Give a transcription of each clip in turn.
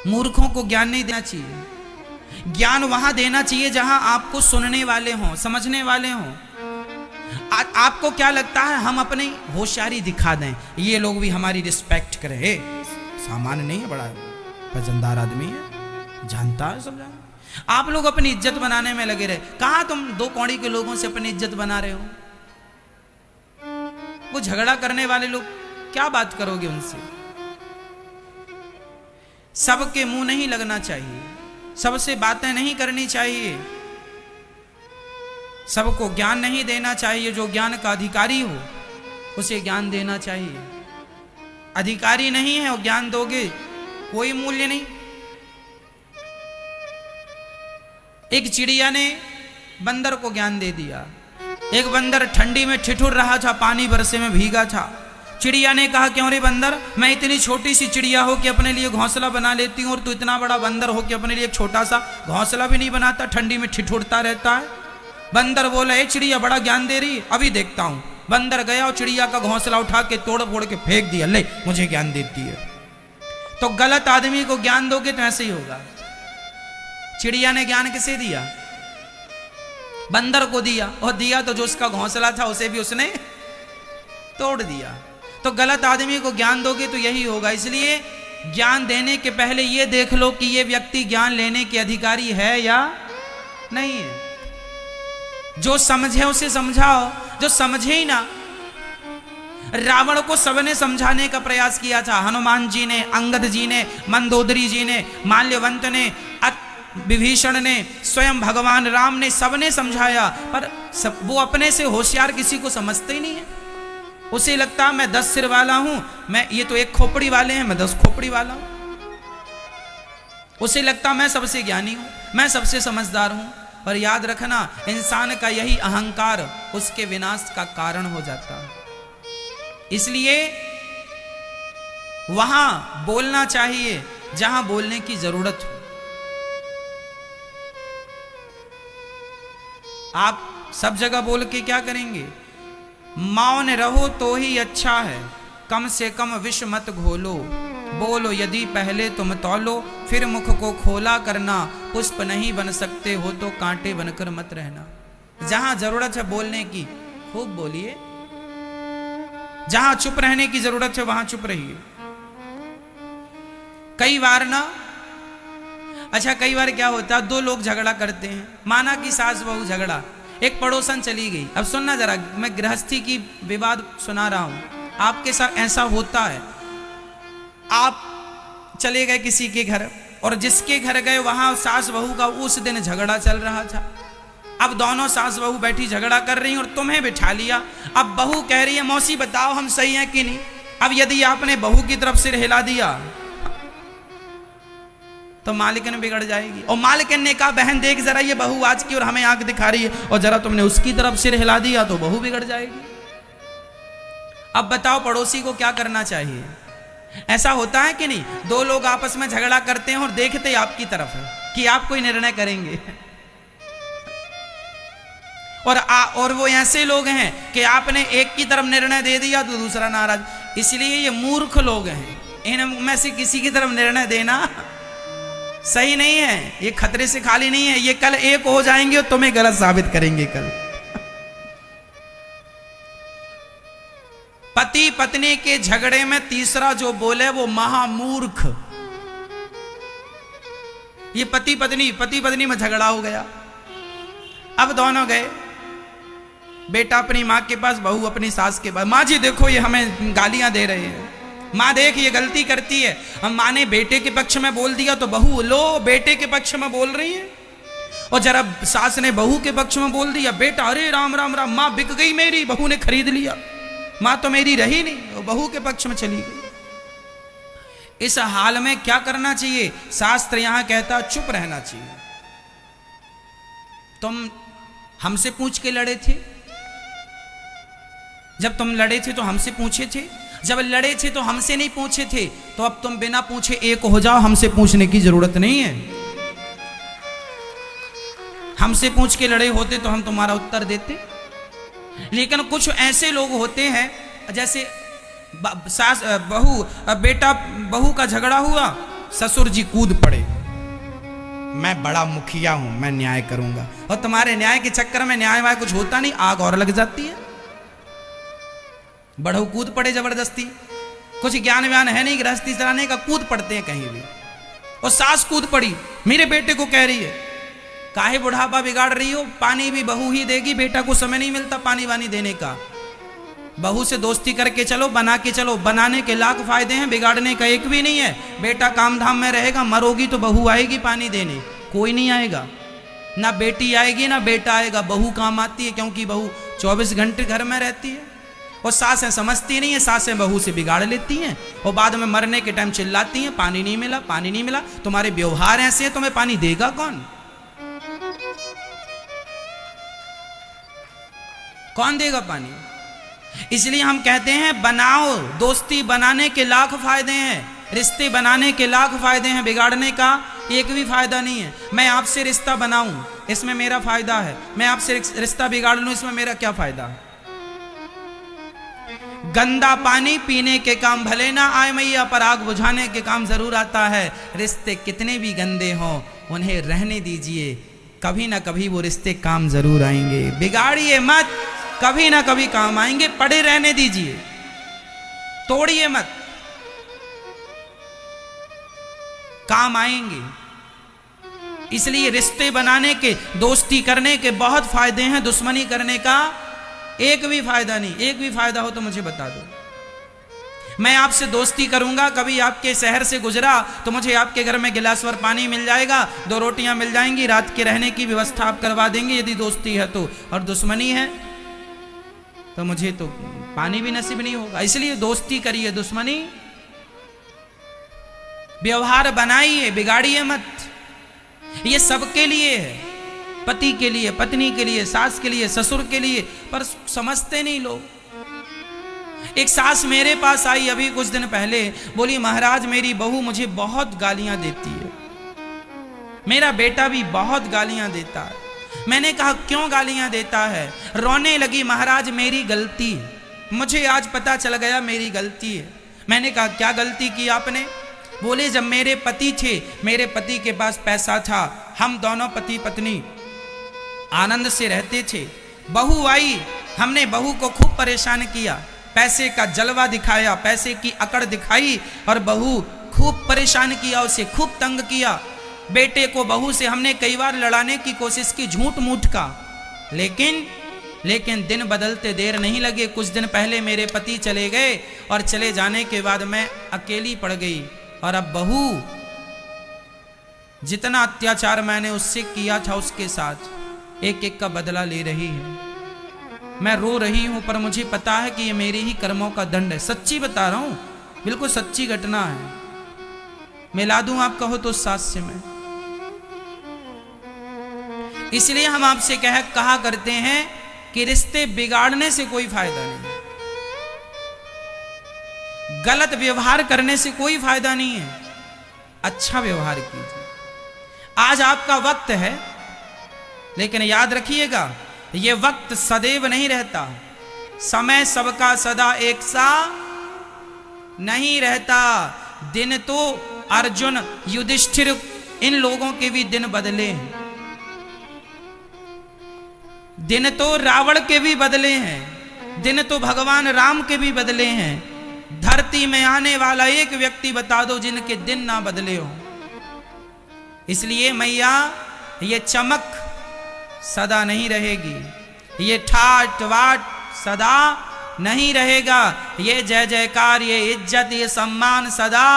मूर्खों को ज्ञान नहीं देना चाहिए। ज्ञान वहां देना चाहिए जहां आपको सुनने वाले हों, समझने वाले हों। आपको क्या लगता है हम अपनी होशियारी दिखा दें, ये लोग भी हमारी रिस्पेक्ट करें? सामान्य नहीं है, बड़ा वजनदार आदमी है, जानता है, सब जानता। आप लोग अपनी इज्जत बनाने में लगे रहे। कहां तुम दो कौड़ी के लोगों से अपनी इज्जत बना रहे हो? वो झगड़ा करने वाले लोग, क्या बात करोगे उनसे? सबके मुंह नहीं लगना चाहिए, सबसे बातें नहीं करनी चाहिए, सबको ज्ञान नहीं देना चाहिए। जो ज्ञान का अधिकारी हो उसे ज्ञान देना चाहिए। अधिकारी नहीं है और ज्ञान दोगे, कोई मूल्य नहीं। एक चिड़िया ने बंदर को ज्ञान दे दिया। एक बंदर ठंडी में ठिठुर रहा था, पानी बरसे में भीगा था। चिड़िया ने कहा, क्यों रे बंदर, मैं इतनी छोटी सी चिड़िया हो कि अपने लिए घोंसला बना लेती हूँ और तू इतना बड़ा बंदर हो कि अपने लिए एक छोटा सा घोंसला भी नहीं बनाता, ठंडी में ठिठुरता रहता है। बंदर बोला, ए चिड़िया बड़ा ज्ञान दे रही, अभी देखता हूँ। बंदर गया और चिड़िया का घोंसला उठा के तोड़ फोड़ के फेंक दिया, ले मुझे ज्ञान देती है। तो गलत आदमी को ज्ञान दोगे तो ऐसे ही होगा। चिड़िया ने ज्ञान किसे दिया? बंदर को दिया, और दिया तो जो उसका घोंसला था उसे भी उसने तोड़ दिया। तो गलत आदमी को ज्ञान दोगे तो यही होगा। इसलिए ज्ञान देने के पहले ये देख लो कि ये व्यक्ति ज्ञान लेने के अधिकारी है या नहीं है। जो समझे उसे समझाओ, जो समझे ही ना। रावण को सबने समझाने का प्रयास किया था, हनुमान जी ने, अंगद जी ने, मंदोदरी जी ने, माल्यवंत ने, विभीषण ने, स्वयं भगवान राम ने, सबने समझाया, पर वो अपने से होशियार किसी को समझते ही नहीं है। उसे लगता मैं 10 सिर वाला हूं, मैं, ये तो एक खोपड़ी वाले हैं, मैं 10 खोपड़ी वाला हूं। उसे लगता मैं सबसे ज्ञानी हूं, मैं सबसे समझदार हूं। और याद रखना, इंसान का यही अहंकार उसके विनाश का कारण हो जाता है। इसलिए वहां बोलना चाहिए जहां बोलने की जरूरत हो। आप सब जगह बोल के क्या करेंगे? मौन रहो तो ही अच्छा है, कम से कम विष मत घोलो। बोलो यदि पहले तुम तौलो, फिर मुख को खोला करना। पुष्प नहीं बन सकते हो तो कांटे बनकर मत रहना। जहां जरूरत है बोलने की, खूब बोलिए। जहां चुप रहने की जरूरत है वहां चुप रहिए। कई बार ना, अच्छा कई बार क्या होता है, दो लोग झगड़ा करते हैं, माना कि सास बहू झगड़ा, एक पड़ोसन चली गई। अब सुनना जरा, मैं गृहस्थी की विवाद सुना रहा हूं, आपके साथ ऐसा होता है। आप चले गए किसी के घर, और जिसके घर गए वहां सास बहू का उस दिन झगड़ा चल रहा था। अब दोनों सास बहू बैठी झगड़ा कर रही हैं और तुम्हें बिठा लिया। अब बहू कह रही है, मौसी बताओ हम सही हैं कि नहीं। अब यदि आपने बहू की तरफ सिर हिला दिया तो मालिकन बिगड़ जाएगी। और मालिकन ने कहा, बहन देख जरा ये बहू आज की और हमें आंख दिखा रही है, और जरा तुमने उसकी तरफ सिर हिला दिया तो बहू बिगड़ जाएगी। अब बताओ पड़ोसी को क्या करना चाहिए? ऐसा होता है कि नहीं? दो लोग आपस में झगड़ा करते हैं और देखते आपकी तरफ है कि आप कोई निर्णय करेंगे, और वो ऐसे लोग हैं कि आपने एक की तरफ निर्णय दे दिया तो दूसरा नाराज। इसलिए ये मूर्ख लोग हैं, इनमें से किसी की तरफ निर्णय देना सही नहीं है। ये खतरे से खाली नहीं है, ये कल एक हो जाएंगे और तुम्हें गलत साबित करेंगे कल। पति पत्नी के झगड़े में तीसरा जो बोले वो महामूर्ख। ये पति पत्नी में झगड़ा हो गया। अब दोनों गए, बेटा अपनी माँ के पास, बहू अपनी सास के पास। माँ जी देखो ये हमें गालियां दे रहे हैं, माँ देख ये गलती करती है। हम माँ ने बेटे के पक्ष में बोल दिया तो बहू लो बेटे के पक्ष में बोल रही है, और जरा सास ने बहू के पक्ष में बोल दिया, बेटा अरे राम राम राम, माँ बिक गई मेरी, बहू ने खरीद लिया, माँ तो मेरी रही नहीं, वो बहू के पक्ष में चली गई। इस हाल में क्या करना चाहिए? शास्त्र यहां कहता चुप रहना चाहिए। तुम हमसे पूछ के लड़े थे, जब तुम लड़े थे तो हमसे पूछे थे, जब लड़े थे तो हमसे नहीं पूछे थे, तो अब तुम बिना पूछे एक हो जाओ, हमसे पूछने की जरूरत नहीं है। हमसे पूछ के लड़े होते तो हम तुम्हारा उत्तर देते। लेकिन कुछ ऐसे लोग होते हैं, जैसे सास बहू, बेटा बहू का झगड़ा हुआ, ससुर जी कूद पड़े, मैं बड़ा मुखिया हूं, मैं न्याय करूंगा। और तुम्हारे न्याय के चक्कर में न्याय वाय कुछ होता नहीं, आग और लग जाती है। बढ़ऊ कूद पड़े जबरदस्ती, कुछ ज्ञान व्यान है नहीं गृहस्थी चलाने का, कूद पड़ते हैं कहीं भी। और सास कूद पड़ी, मेरे बेटे को कह रही है काहे बुढ़ापा बिगाड़ रही हो, पानी भी बहू ही देगी, बेटा को समय नहीं मिलता पानी वानी देने का। बहू से दोस्ती करके चलो, बना के चलो, बनाने के लाख फायदे हैं, बिगाड़ने का एक भी नहीं है। बेटा काम धाम में रहेगा, मरोगी तो बहू आएगी पानी देने, कोई नहीं आएगा, ना बेटी आएगी ना बेटा आएगा। बहू काम आती है क्योंकि बहू 24 घंटे घर में रहती है। और सासें समझती नहीं है, सासें बहू से बिगाड़ लेती हैं और बाद में मरने के टाइम चिल्लाती हैं पानी नहीं मिला, पानी नहीं मिला। तुम्हारे व्यवहार ऐसे हैं, तुम्हें पानी देगा कौन? कौन देगा पानी? इसलिए हम कहते हैं बनाओ, दोस्ती बनाने के लाख फायदे हैं, रिश्ते बनाने के लाख फायदे हैं, बिगाड़ने का एक भी फायदा नहीं है। मैं आपसे रिश्ता बनाऊं, इसमें मेरा फायदा है, मैं आपसे रिश्ता बिगाड़ लूं, इसमें मेरा क्या फायदा है? गंदा पानी पीने के काम भले ना आए मैया, पर आग बुझाने के काम जरूर आता है। रिश्ते कितने भी गंदे हों उन्हें रहने दीजिए, कभी ना कभी वो रिश्ते काम जरूर आएंगे। बिगाड़िए मत, कभी ना कभी काम आएंगे, पड़े रहने दीजिए, तोड़िए मत, काम आएंगे। इसलिए रिश्ते बनाने के, दोस्ती करने के बहुत फायदे हैं, दुश्मनी करने का एक भी फायदा नहीं। एक भी फायदा हो तो मुझे बता दो। मैं आपसे दोस्ती करूंगा, कभी आपके शहर से गुजरा तो मुझे आपके घर में गिलास भर पानी मिल जाएगा, 2 रोटियां मिल जाएंगी, रात के रहने की व्यवस्था आप करवा देंगे यदि दोस्ती है तो। और दुश्मनी है तो मुझे तो पानी भी नसीब नहीं होगा। इसलिए दोस्ती करिए, दुश्मनी व्यवहार बनाइए, बिगाड़िए मत। ये सबके लिए है, पति के लिए, पत्नी के लिए, सास के लिए, ससुर के लिए, पर समझते नहीं लोग। एक सास मेरे पास आई अभी कुछ दिन पहले, बोली महाराज मेरी बहू मुझे बहुत गालियां देती है, मेरा बेटा भी बहुत गालियां देता है। मैंने कहा क्यों गालियां देता है? रोने लगी, महाराज मेरी गलती है, मुझे आज पता चल गया मेरी गलती है। मैंने कहा क्या गलती की आपने? बोले जब मेरे पति थे, मेरे पति के पास पैसा था, हम दोनों पति पत्नी आनंद से रहते थे। बहू आई, हमने बहू को खूब परेशान किया, पैसे का जलवा दिखाया, पैसे की अकड़ दिखाई और बहू खूब परेशान किया, उसे खूब तंग किया। बेटे को बहू से हमने कई बार लड़ाने की कोशिश की, झूठ मूठ का, लेकिन दिन बदलते देर नहीं लगे। कुछ दिन पहले मेरे पति चले गए और चले जाने के बाद मैं अकेली पड़ गई। और अब बहू जितना अत्याचार मैंने उससे किया था उसके साथ एक एक का बदला ले रही है। मैं रो रही हूं, पर मुझे पता है कि ये मेरे ही कर्मों का दंड है। सच्ची बता रहा हूं, बिल्कुल सच्ची घटना है। मिला दूं आप कहो तो सास से मैं। इसलिए हम आपसे कहा करते हैं कि रिश्ते बिगाड़ने से कोई फायदा नहीं, गलत व्यवहार करने से कोई फायदा नहीं है, अच्छा व्यवहार कीजिए। आज आपका वक्त है, लेकिन याद रखिएगा यह वक्त सदैव नहीं रहता, समय सबका सदा एक सा नहीं रहता। दिन तो अर्जुन, युधिष्ठिर, इन लोगों के भी दिन बदले हैं, दिन तो रावण के भी बदले हैं, दिन तो भगवान राम के भी बदले हैं। धरती में आने वाला एक व्यक्ति बता दो जिनके दिन ना बदले हो। इसलिए मैया ये चमक सदा नहीं रहेगी, ये ठाट वाट सदा नहीं रहेगा, ये जय जयकार, ये इज्जत, ये सम्मान सदा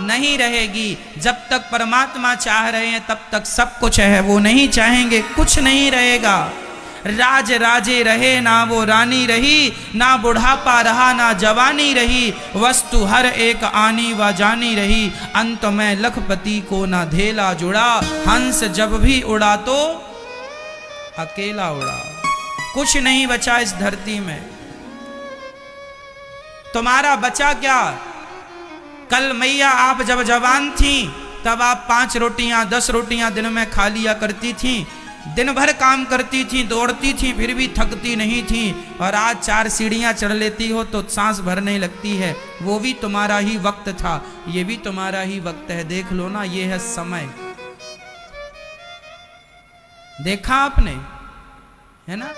नहीं रहेगी। जब तक परमात्मा चाह रहे हैं तब तक सब कुछ है, वो नहीं चाहेंगे कुछ नहीं रहेगा। राज राजे रहे ना वो रानी रही, ना बुढ़ापा रहा ना जवानी रही, वस्तु हर एक आनी व जानी रही, अंत में लखपति को ना धेला जुड़ा, हंस जब भी उड़ा तो अकेला उड़ा। कुछ नहीं बचा इस धरती में। तुम्हारा बचा क्या? कल मैया आप जब जवान थी तब आप 5 रोटियां 10 रोटियां दिन में खा लिया करती थी। दिन भर काम करती थी, दौड़ती थी, फिर भी थकती नहीं थी, और आज 4 सीढ़ियां चढ़ लेती हो तो सांस भरने लगती है। वो भी तुम्हारा ही वक्त था, ये भी तुम्हारा ही वक्त है। देख लो ना, ये है समय। देखा आपने, है ना?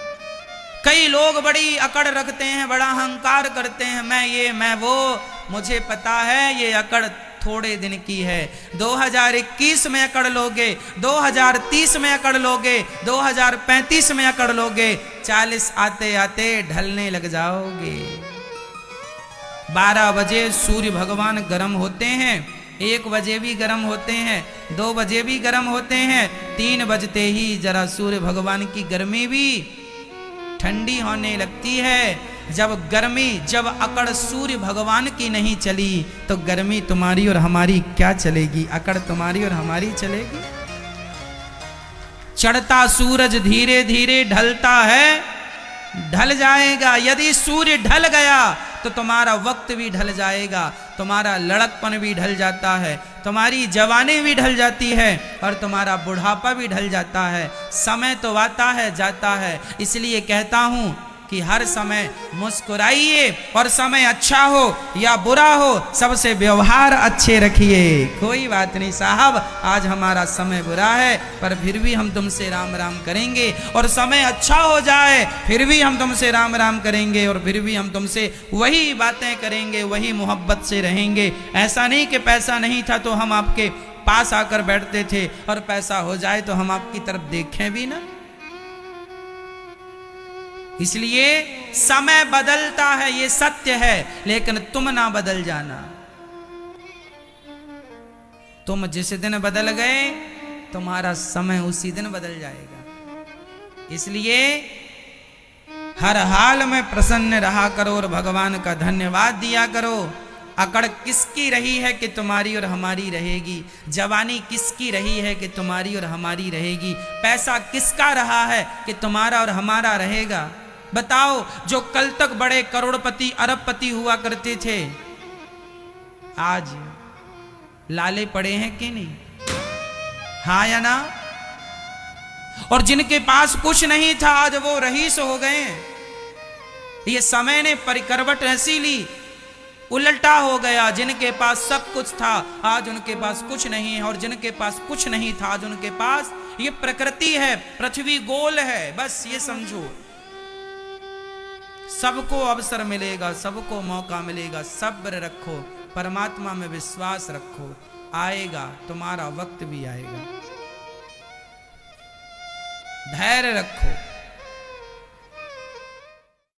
कई लोग बड़ी अकड़ रखते हैं, बड़ा अहंकार करते हैं, मैं ये मैं वो। मुझे पता है ये अकड़ थोड़े दिन की है। 2021 में अकड़ लोगे, 2030 में अकड़ लोगे, 2035 में अकड़ लोगे, 40 आते आते ढलने लग जाओगे। 12 बजे सूर्य भगवान गर्म होते हैं, 1 बजे भी गर्म होते हैं, 2 बजे भी गर्म होते हैं, 3 बजते ही जरा सूर्य भगवान की गर्मी भी ठंडी होने लगती है। जब गर्मी, जब अकड़ सूर्य भगवान की नहीं चली तो गर्मी तुम्हारी और हमारी क्या चलेगी? अकड़ तुम्हारी और हमारी चलेगी? चढ़ता सूरज धीरे धीरे ढलता है, ढल जाएगा। यदि सूर्य ढल गया तो तुम्हारा वक्त भी ढल जाएगा, तुम्हारा लड़कपन भी ढल जाता है, तुम्हारी जवानी भी ढल जाती है, और तुम्हारा बुढ़ापा भी ढल जाता है। समय तो आता है जाता है, इसलिए कहता हूं कि हर समय मुस्कुराइए, और समय अच्छा हो या बुरा हो, सबसे व्यवहार अच्छे रखिए। कोई बात नहीं साहब, आज हमारा समय बुरा है पर फिर भी हम तुमसे राम राम करेंगे, और समय अच्छा हो जाए फिर भी हम तुमसे राम राम करेंगे, और फिर भी हम तुमसे वही बातें करेंगे, वही मोहब्बत से रहेंगे। ऐसा नहीं कि पैसा नहीं था तो हम आपके पास आकर बैठते थे, और पैसा हो जाए तो हम आपकी तरफ देखें भी ना। इसलिए समय बदलता है, ये सत्य है, लेकिन तुम ना बदल जाना। तुम जिस दिन बदल गए तुम्हारा समय उसी दिन बदल जाएगा। इसलिए हर हाल में प्रसन्न रहा करो और भगवान का धन्यवाद दिया करो। अकड़ किसकी रही है कि तुम्हारी और हमारी रहेगी? जवानी किसकी रही है कि तुम्हारी और हमारी रहेगी? पैसा किसका रहा है कि तुम्हारा और हमारा रहेगा? बताओ, जो कल तक बड़े करोड़पति अरबपति हुआ करते थे, आज लाले पड़े हैं कि नहीं? हाँ या ना? और जिनके पास कुछ नहीं था आज वो रईस हो गए। ये समय ने परिकरवट ऐसी ली, उल्टा हो गया। जिनके पास सब कुछ था आज उनके पास कुछ नहीं है, और जिनके पास कुछ नहीं था आज उनके पास। ये प्रकृति है, पृथ्वी गोल है, बस ये समझो। सबको अवसर मिलेगा, सबको मौका मिलेगा। सब्र रखो, परमात्मा में विश्वास रखो, आएगा, तुम्हारा वक्त भी आएगा। धैर्य रखो।